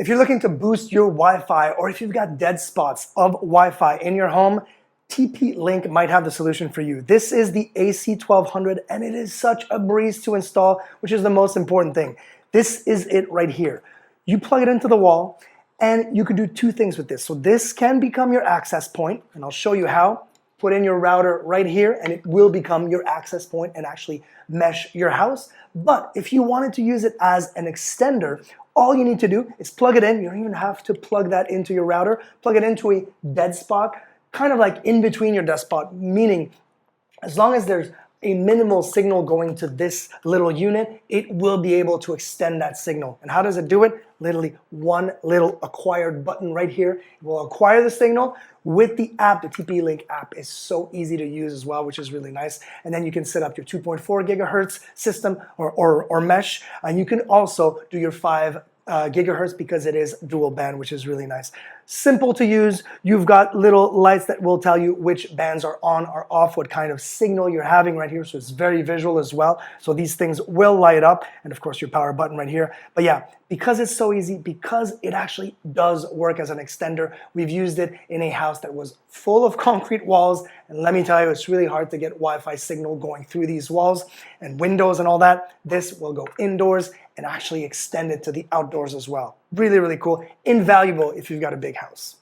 If you're looking to boost your Wi-Fi, or if you've got dead spots of Wi-Fi in your home, TP-Link might have the solution for you. This is the AC1200, and it is such a breeze to install, which is the most important thing. This is it right here. You plug it into the wall, and you can do two things with this. So this can become your access point, and I'll show you how. Put in your router right here, and it will become your access point and actually mesh your house. But if you wanted to use it as an extender, all you need to do is plug it in. You don't even have to plug that into your router. Plug it into a dead spot, kind of like in between your dead spot, meaning as long as there's a minimal signal going to this little unit, it will be able to extend that signal. And how does it do it? Literally one little acquired button right here. It will acquire the signal with the app. The TP-Link app is so easy to use as well, which is really nice. And then you can set up your 2.4 gigahertz system or mesh. And you can also do your 5 gigahertz because it is dual band, which is really nice. Simple to use. You've got little lights that will tell you which bands are on or off, what kind of signal you're having right here. So it's very visual as well. So these things will light up, and of course your power button right here. But yeah, because it's so easy, because it actually does work as an extender, we've used it in a house that was full of concrete walls. And let me tell you, it's really hard to get Wi-Fi signal going through these walls and windows and all that. This will go indoors and actually extend it to the outdoors as well. Really, really cool. Invaluable if you've got a big house.